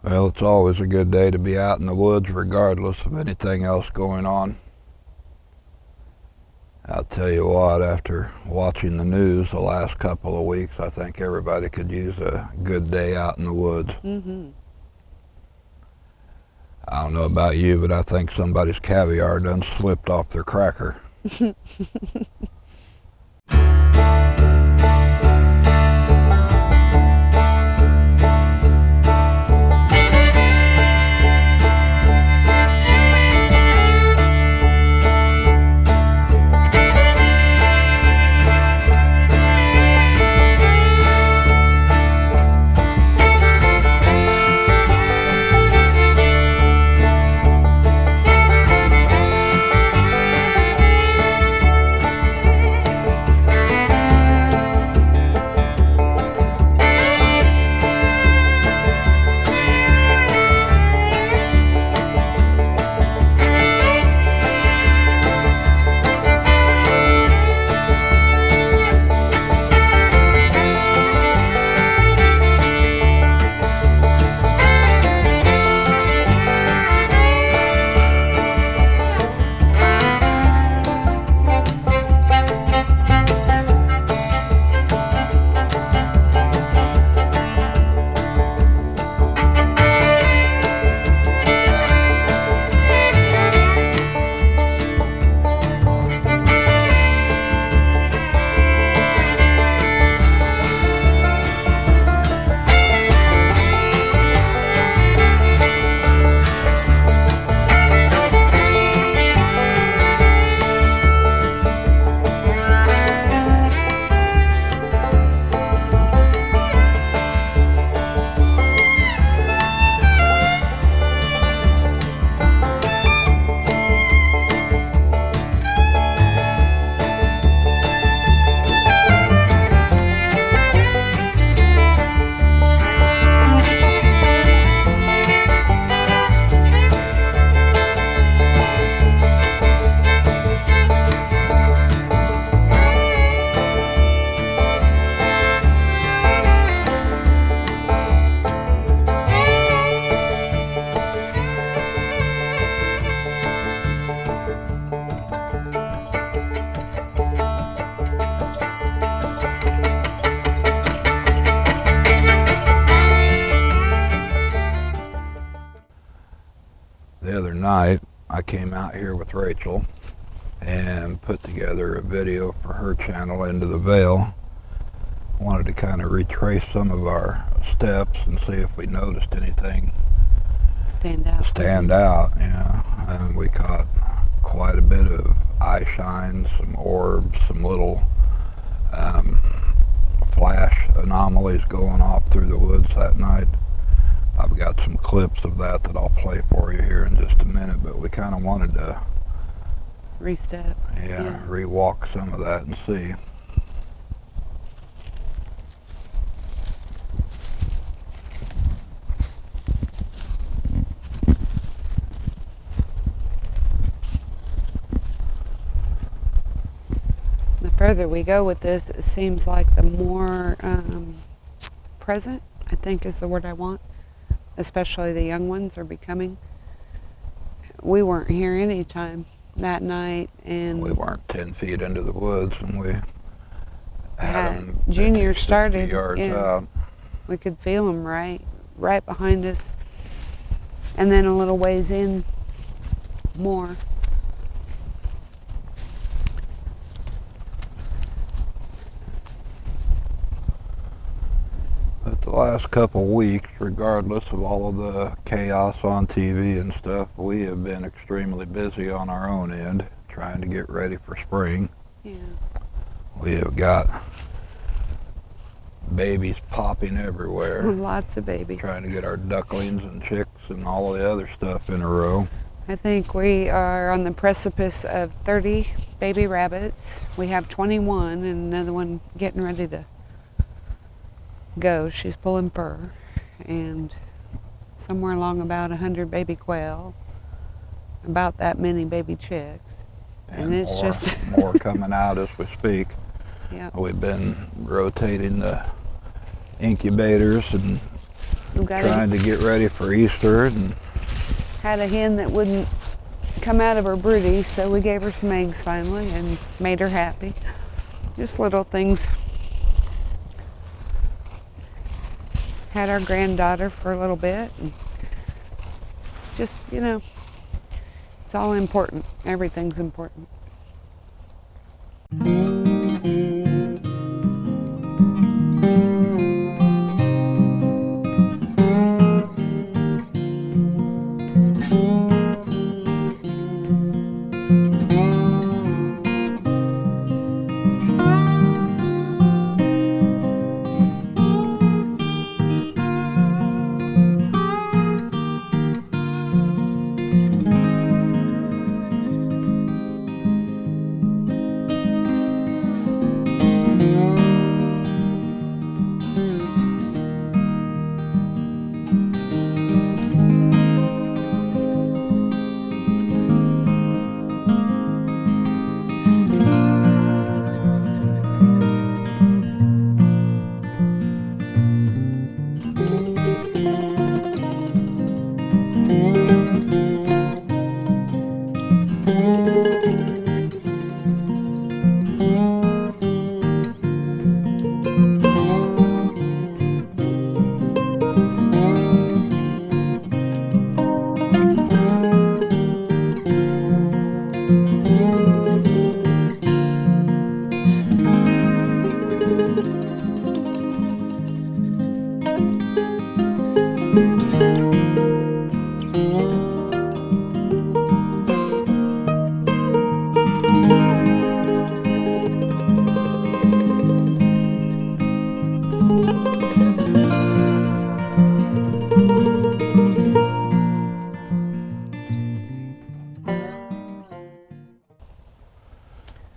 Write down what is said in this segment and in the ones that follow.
Well, it's always a good day to be out in the woods regardless of anything else going on. I'll tell you what, after watching the news the last couple of weeks, I think everybody could use a good day out in the woods. Mm-hmm. I don't know about you, but I think somebody's caviar done slipped off their cracker. The other night, I came out here with Rachel and put together a video for her channel, Into the Veil. Wanted to kind of retrace some of our steps and see if we noticed anything Stand out. Yeah. And we caught quite a bit of eye shines, some orbs, some little flash anomalies going off through the woods that night. I've got some clips of that I'll play for you here in just a minute, but we kind of wanted to Restep. rewalk some of that and see. The further we go with this, it seems like the more present, I think is the word I want, especially the young ones are becoming. We weren't here any time that night, and we weren't 10 feet into the woods, and we had them Junior 50 started yards out. We could feel them right behind us, and then a little ways in more. But the last couple weeks, regardless of all of the chaos on TV and stuff, we have been extremely busy on our own end, trying to get ready for spring. Yeah. We have got babies popping everywhere. Lots of babies. Trying to get our ducklings and chicks and all of the other stuff in a row. I think we are on the precipice of 30 baby rabbits. We have 21 and another one getting ready to go. She's pulling fur. And somewhere along about 100 baby quail, about that many baby chicks. And it's just more coming out as we speak. Yeah. We've been rotating the incubators and trying to get ready for Easter, and had a hen that wouldn't come out of her broody, so we gave her some eggs finally and made her happy. Just little things. Had our granddaughter for a little bit, and just, you know, it's all important. Everything's important.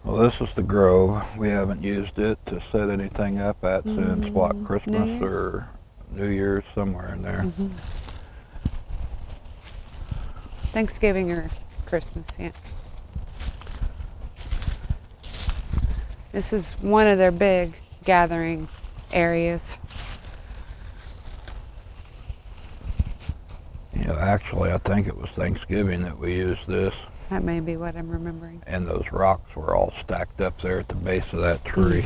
Well, this is the grove. We haven't used it to set anything up at since, what, Christmas or New Year's, somewhere in there. Thanksgiving or Christmas, yeah. This is one of their big gathering areas. You know, actually, I think it was Thanksgiving that we used this. That may be what I'm remembering. And those rocks were all stacked up there at the base of that tree.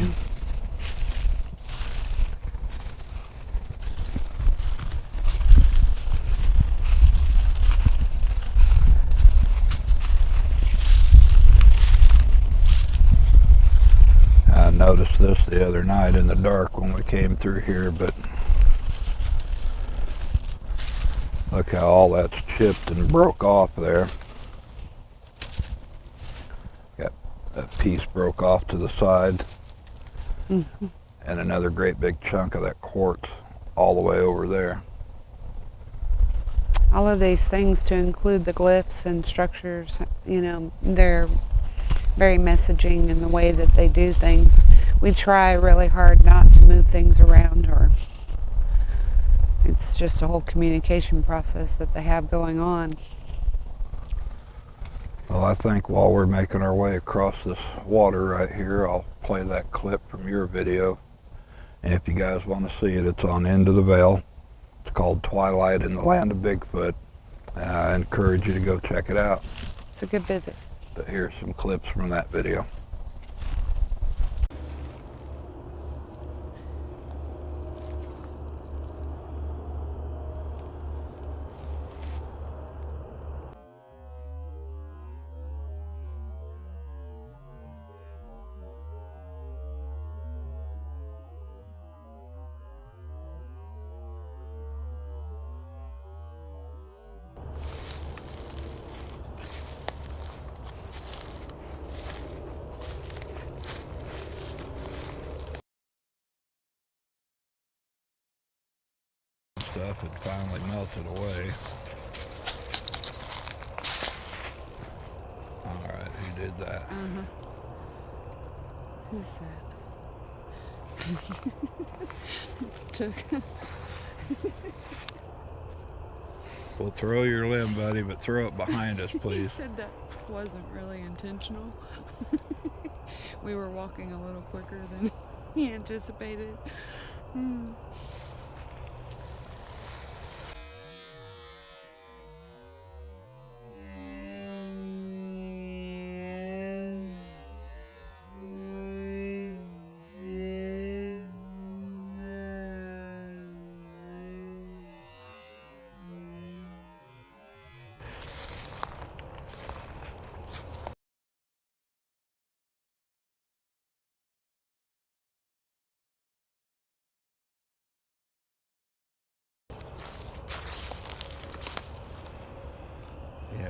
I noticed this the other night in the dark when we came through here, but look how all that's chipped and broke off there. That piece broke off to the side, and another great big chunk of that quartz all the way over there. All of these things, to include the glyphs and structures, you know, they're very messaging in the way that they do things. We try really hard not to move things around, or it's just a whole communication process that they have going on. Well, I think while we're making our way across this water right here, I'll play that clip from your video. And if you guys want to see it, it's on Into the Veil. It's called Twilight in the Land of Bigfoot. I encourage you to go check it out. It's a good visit. But here's some clips from that video. Stuff had finally melted away. Alright, who did that? Who's that? Took. Well, throw your limb, buddy, but throw it behind us, please. He said that wasn't really intentional. We were walking a little quicker than he anticipated.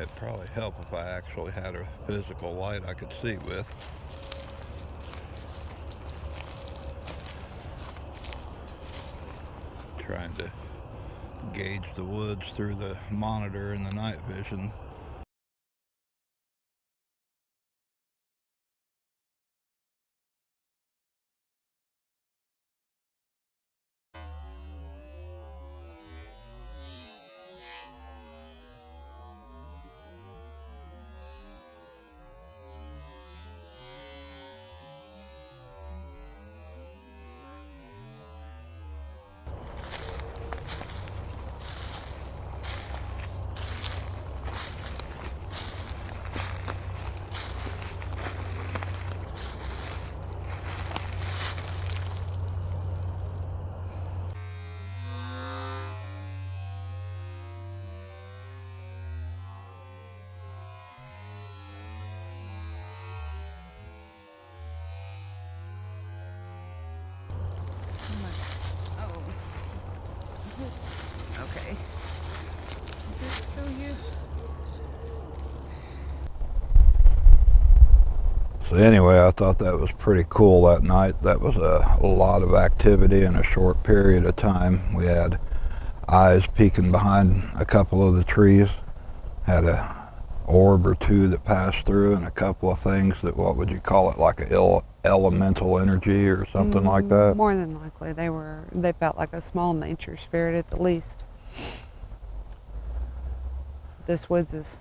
It'd probably help if I actually had a physical light I could see with. Trying to gauge the woods through the monitor and the night vision. Okay. Is it still you? So anyway, I thought that was pretty cool that night. That was a lot of activity in a short period of time. We had eyes peeking behind a couple of the trees, had a orb or two that passed through, and a couple of things that, what would you call it, like a elemental energy or something like that? More than likely, they felt like a small nature spirit at the least. This woods is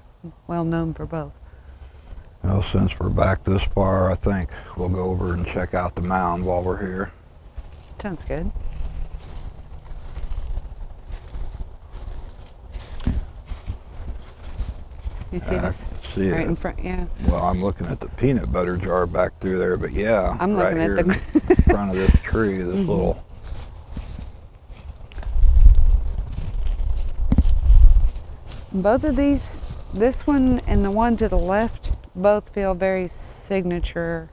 well known for both. Well, since we're back this far, I think we'll go over and check out the mound while we're here. Sounds good. You see I this? can see Right it. in front, yeah. Well, I'm looking at the peanut butter jar back through there, but yeah, I'm right looking here at the in front of this tree, this little. Both of these, this one and the one to the left, both feel very signature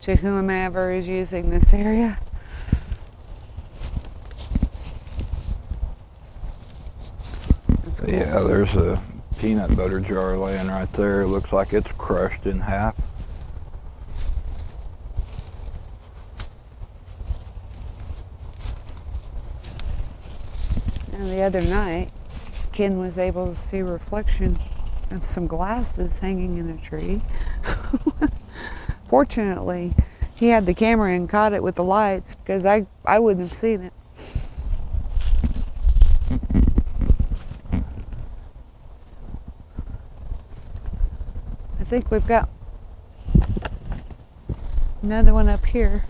to whomever is using this area. That's cool. Yeah, there's a peanut butter jar laying right there. It looks like it's crushed in half. And the other night, Ken was able to see a reflection of some glasses hanging in a tree. Fortunately, he had the camera and caught it with the lights because I wouldn't have seen it. I think we've got another one up here.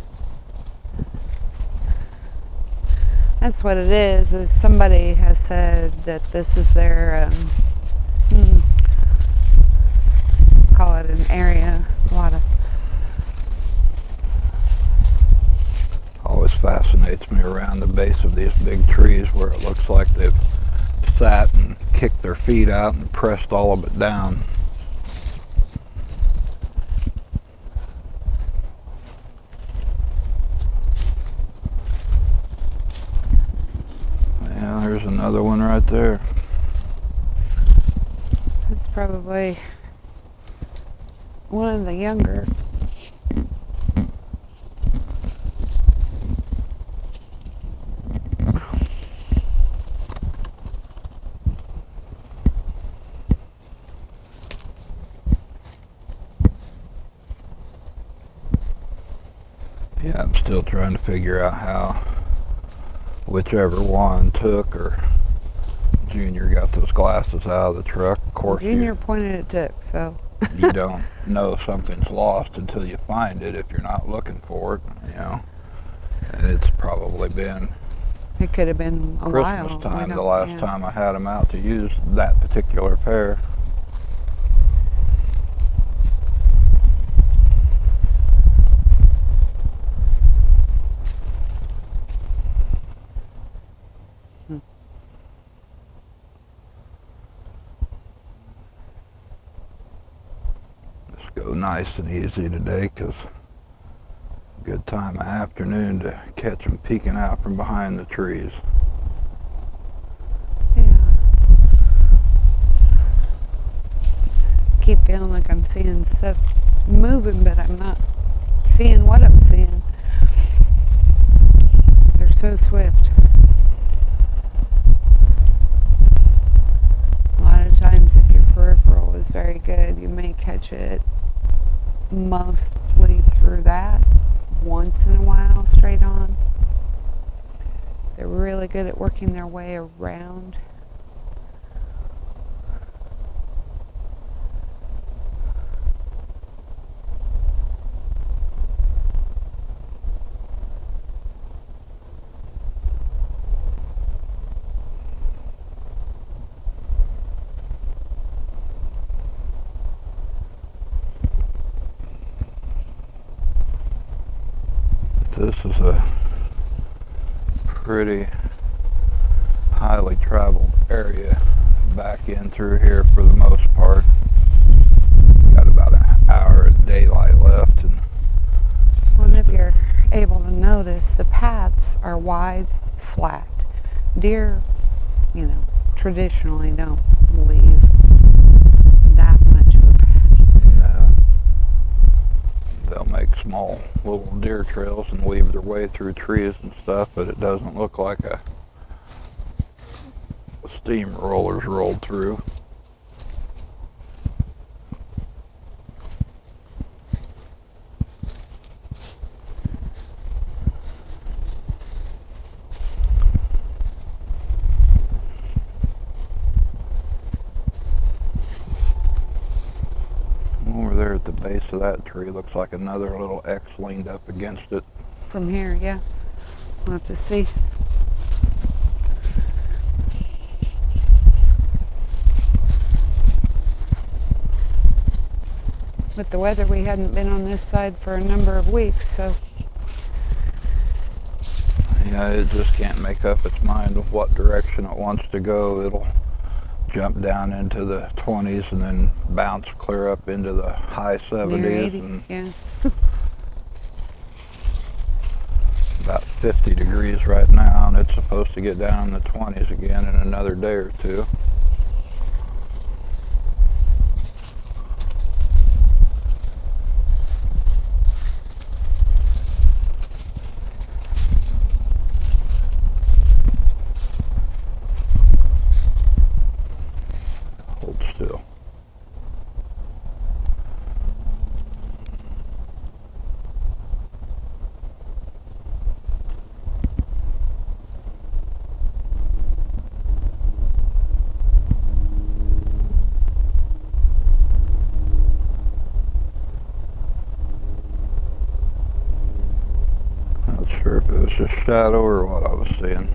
That's what it is somebody has said that this is their, call it an area, a lot of. Always fascinates me around the base of these big trees where it looks like they've sat and kicked their feet out and pressed all of it down. Yeah, there's another one right there. That's probably one of the younger. Yeah, I'm still trying to figure out how whichever one took or Junior got those glasses out of the truck. Of course, Junior pointed it took, so. you don't know something's lost until you find it if you're not looking for it, you know. And it's probably been It could have been a while. Christmas time the last time I had them out to use that particular pair. Go nice and easy today because good time of afternoon to catch them peeking out from behind the trees. Yeah. keep feeling like I'm seeing stuff moving, but I'm not seeing what I'm seeing. They're so swift. A lot of times, if your peripheral is very good, you may catch it mostly through that, once in a while straight on. They're really good at working their way around. This is a pretty highly traveled area back in through here for the most part. Got about an hour of daylight left. Well, if you're able to notice, the paths are wide, flat. Deer, traditionally don't leave that much of a path. They'll make small little deer trails and weave their way through trees and stuff, but it doesn't look like a steamroller's rolled through. Over there at the base of that tree looks like another little X leaned up against it. From here, yeah. We'll have to see. With the weather, we hadn't been on this side for a number of weeks, so. Yeah, it just can't make up its mind of what direction it wants to go. It'll jump down into the 20s and then bounce clear up into the high 70s. Near 80, and yeah. About 50 degrees right now, and it's supposed to get down in the 20s again in another day or two. Hold still. Not sure if it was a shadow or what I was seeing.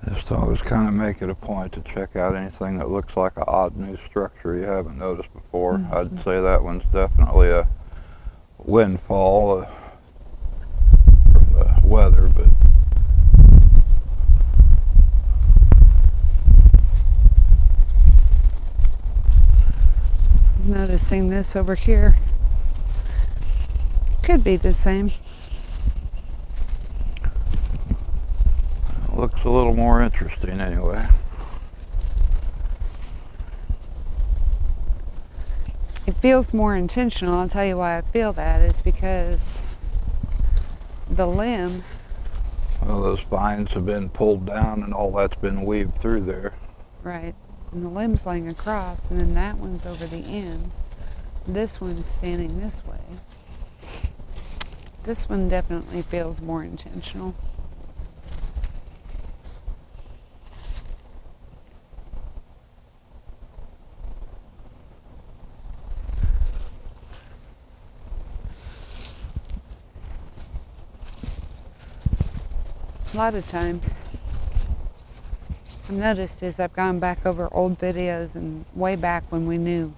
Just always kind of make it a point to check out anything that looks like an odd new structure you haven't noticed before. Mm-hmm. I'd say that one's definitely a windfall from the weather, but Noticing this over here. Could be the same. it looks a little more interesting anyway. It feels more intentional. I'll tell you why I feel that. It's because the limb, Well, those vines have been pulled down and all that's been weaved through there. right, and the limb's laying across, and then that one's over the end. This one's standing this way. This one definitely feels more intentional. A lot of times I've noticed as I've gone back over old videos and way back when we knew,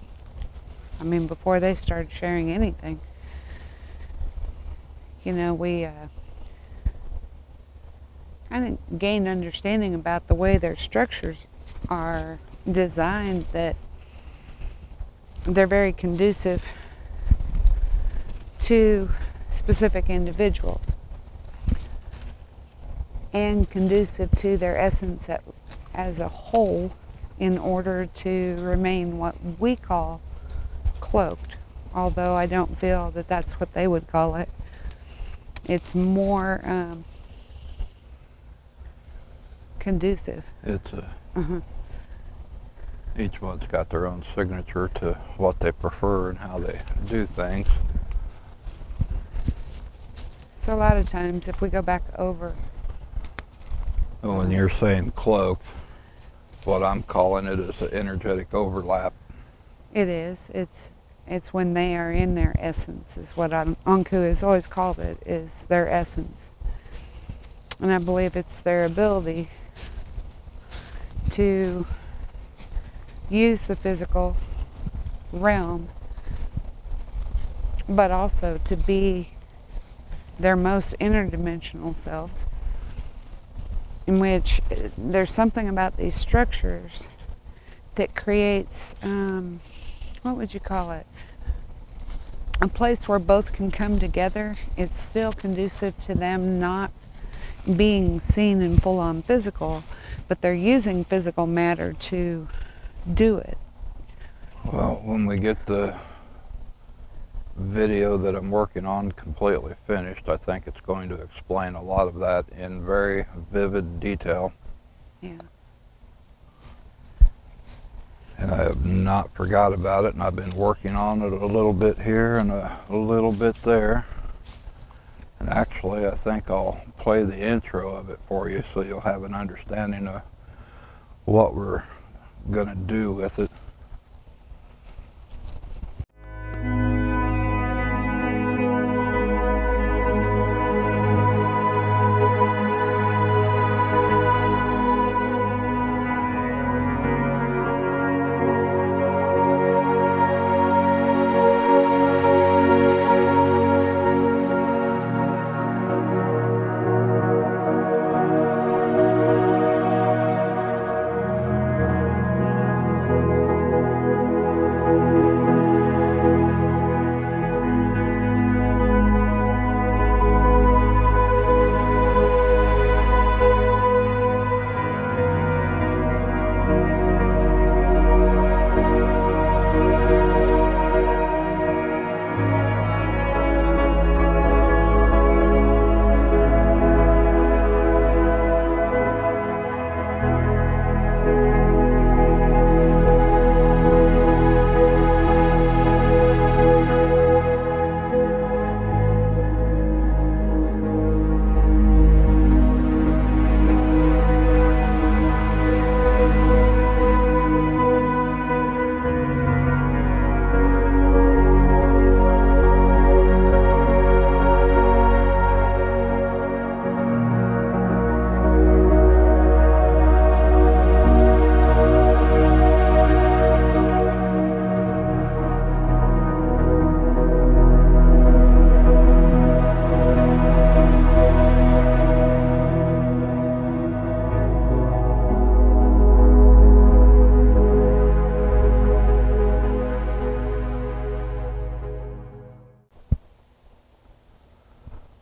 I mean before they started sharing anything, you know, we kind of gained understanding about the way their structures are designed, that they're very conducive to specific individuals and conducive to their essence as a whole, in order to remain what we call cloaked, although I don't feel that that's what they would call it. It's more conducive. It's each one's got their own signature to what they prefer and how they do things. So a lot of times if we go back over, When you're saying cloaked, what I'm calling it is an energetic overlap. it is. It's when they are in their essence, is what Anku has always called it, is their essence. And I believe it's their ability to use the physical realm, but also to be their most interdimensional selves, in which there's something about these structures that creates, what would you call it? A place where both can come together. It's still conducive to them not being seen in full-on physical, but they're using physical matter to do it. Well, when we get the video that I'm working on completely finished, I think it's going to explain a lot of that in very vivid detail. Yeah. And I have not forgot about it, and I've been working on it a little bit here and a little bit there. And actually, I think I'll play the intro of it for you so you'll have an understanding of what we're going to do with it.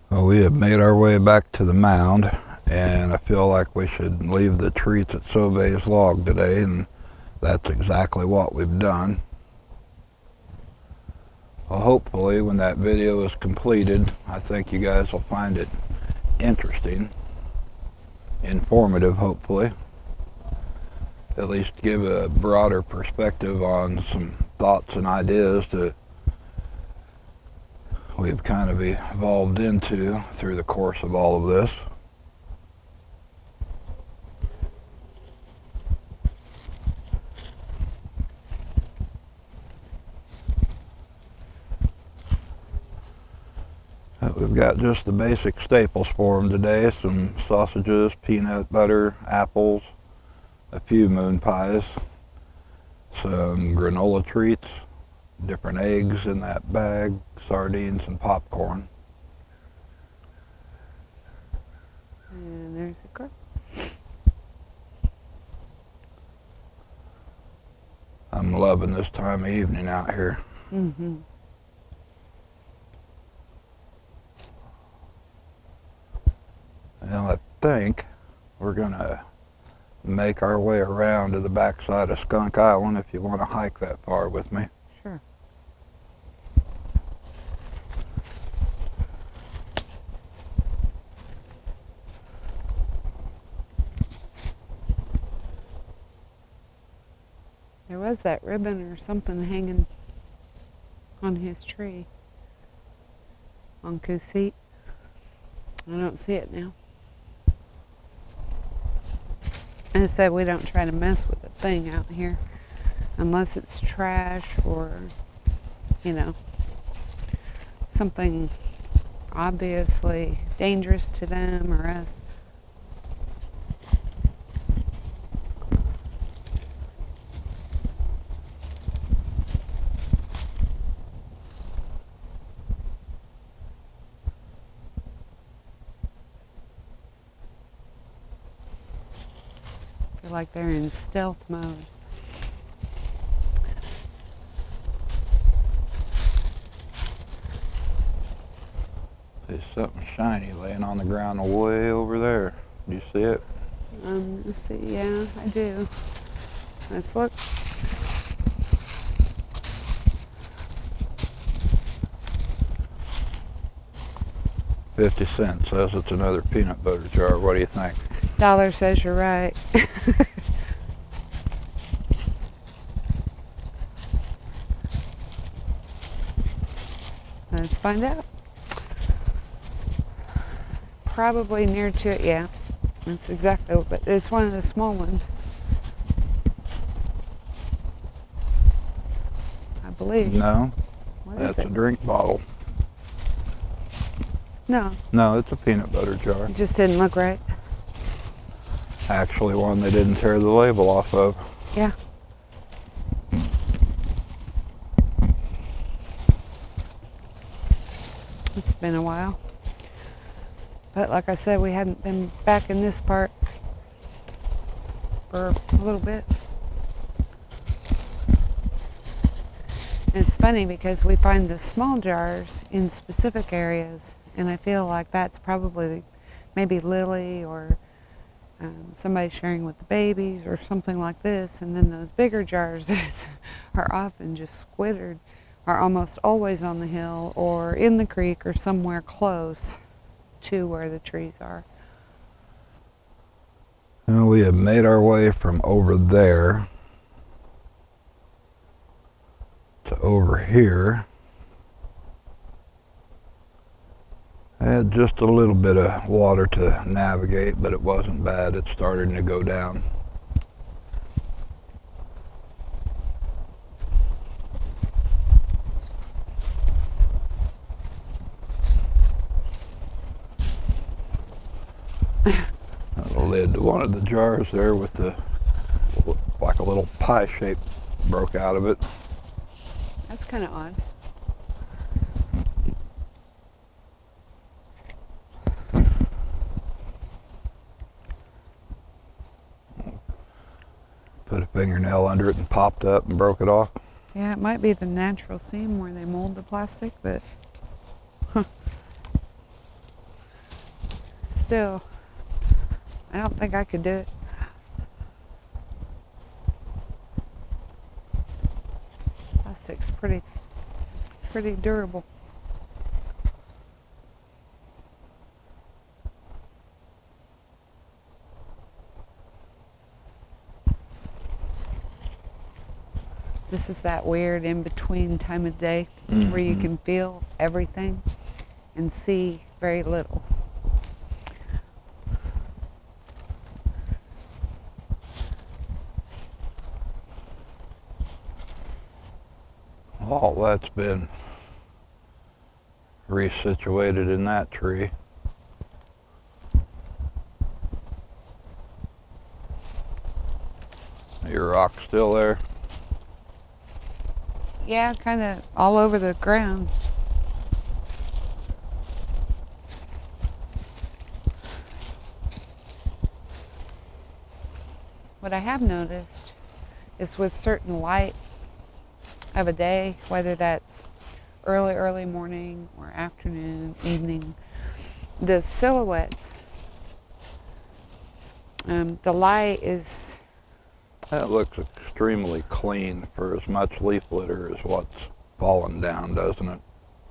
Well, we have made our way back to the mound, and I feel like we should leave the treats at Sauve's log today, and that's exactly what we've done. Well, hopefully when that video is completed, I think you guys will find it interesting, informative hopefully, at least give a broader perspective on some thoughts and ideas that we've kind of evolved into through the course of all of this. We've got just the basic staples for them today, some sausages, peanut butter, apples, a few moon pies, some granola treats, different eggs in that bag, sardines and popcorn. And there's a car. I'm loving this time of evening out here. Mm-hmm. Well, I think we're going to make our way around to the backside of Skunk Island if you want to hike that far with me. Sure. There was that ribbon or something hanging on his tree on Cousette. I don't see it now. And it said we don't try to mess with the thing out here unless it's trash or, you know, something obviously dangerous to them or us. I feel like they're in stealth mode. There's something shiny laying on the ground way over there. Do you see it? Let's see. Yeah, I do. Let's look. $0.50 says it's another peanut butter jar. What do you think? Dollar says you're right. Let's find out. Probably near to it, yeah. That's exactly what, but it's one of the small ones. I believe. No, What that's is a it? drink bottle. No, No, it's a peanut butter jar. it just didn't look right. Actually, one they didn't tear the label off of. Yeah. It's been a while. But like I said, we hadn't been back in this part for a little bit. And it's funny because we find the small jars in specific areas, and I feel like that's probably maybe Lily or somebody sharing with the babies or something like this. And then those bigger jars that are often just squittered are almost always on the hill or in the creek or somewhere close to where the trees are. Well, we have made our way from over there to over here. Had just a little bit of water to navigate, but it wasn't bad. It's starting to go down. The lid to one of the jars there with the, like a little pie shape broke out of it. That's kind of odd. Put a fingernail under it and popped up and broke it off. Yeah, it might be the natural seam where they mold the plastic, but still, I don't think I could do it. Plastic's pretty durable. This is that weird in-between time of day where you can feel everything and see very little. All that's been resituated in that tree. Your rock still there? Yeah, kind of all over the ground. What I have noticed is with certain light of a day, whether that's early morning or afternoon, evening, the silhouettes, the light is... That looks extremely clean for as much leaf litter as what's fallen down, doesn't it?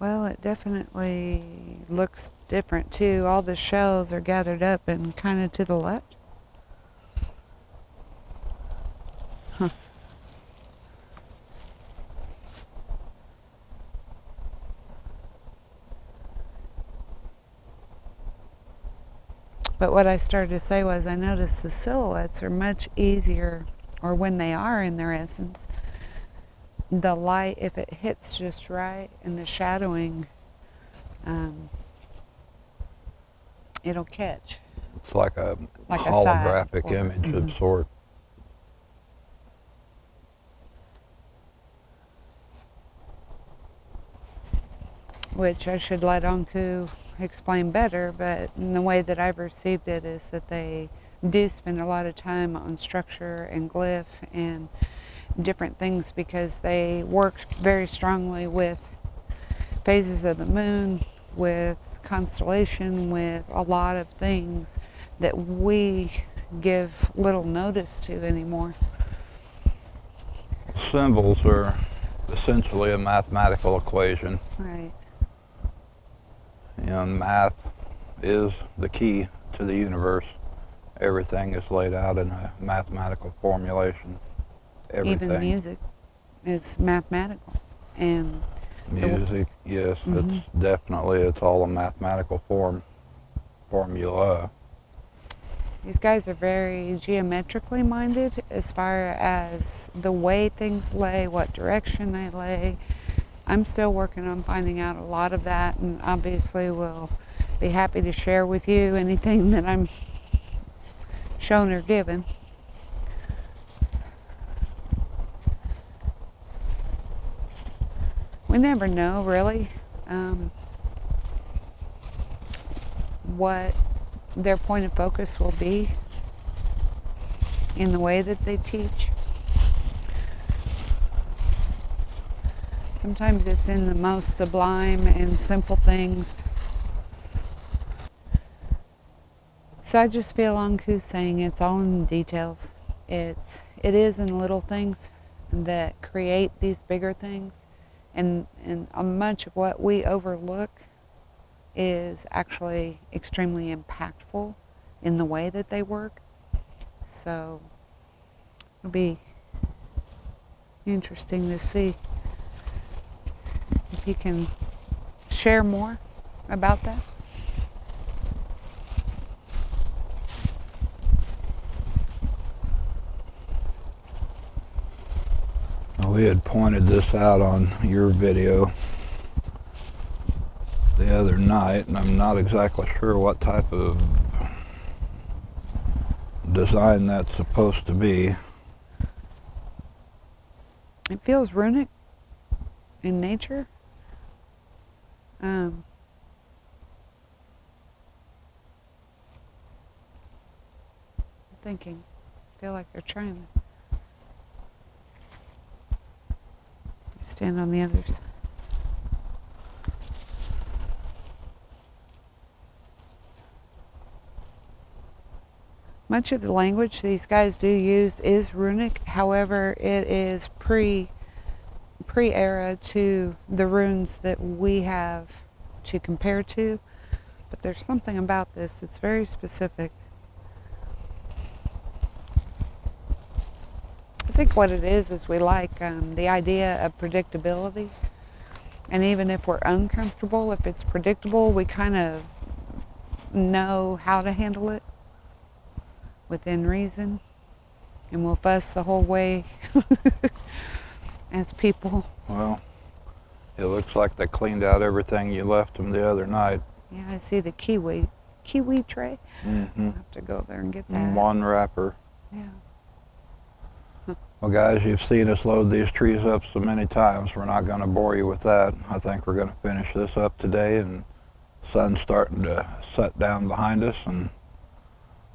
Well, it definitely looks different too. All the shells are gathered up and kind of to the left. Huh. But what I started to say was I noticed the silhouettes are much easier, or when they are in their essence, the light, if it hits just right, and the shadowing, it'll catch. It's like a Like a holographic side image of sort. Which I should let Anku explain better, but in the way that I've received it is that they do spend a lot of time on structure and glyph and different things because they work very strongly with phases of the moon, with constellation, with a lot of things that we give little notice to anymore. Symbols are essentially a mathematical equation. Right. And math is the key to the universe. Everything is laid out in a mathematical formulation. Everything. Even music is mathematical. And music, yes, it's definitely, it's all a mathematical formula. These guys are very geometrically minded as far as the way things lay, what direction they lay. I'm still working on finding out a lot of that, and obviously will be happy to share with you anything that I'm shown or given. We never know, really, what their point of focus will be in the way that they teach. Sometimes it's in the most sublime and simple things. So I just feel Anku saying it's all in the details. It is in little things that create these bigger things. And much of what we overlook is actually extremely impactful in the way that they work. So it'll be interesting to see if you can share more about that. We had pointed this out on your video the other night, and I'm not exactly sure what type of design that's supposed to be. It feels runic in nature. Thinking, I feel like they're trying to stand on the other side. Much of the language these guys do use is runic. However, it is pre-era to the runes that we have to compare to. But there's something about this that's very specific. I think what it is we like the idea of predictability. And even if we're uncomfortable, if it's predictable, we kind of know how to handle it within reason. And we'll fuss the whole way as people. Well, it looks like they cleaned out everything you left them the other night. Yeah, I see the kiwi tray. Mm-hmm. I'll have to go there and get that. One wrapper. Yeah. Well, guys, you've seen us load these trees up so many times. We're not going to bore you with that. I think we're going to finish this up today, and the sun's starting to set down behind us, and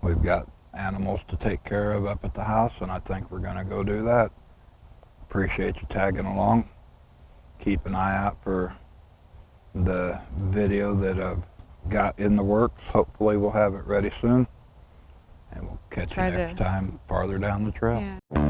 we've got animals to take care of up at the house, and I think we're going to go do that. Appreciate you tagging along. Keep an eye out for the video that I've got in the works. Hopefully we'll have it ready soon, and we'll catch you next time farther down the trail. Yeah.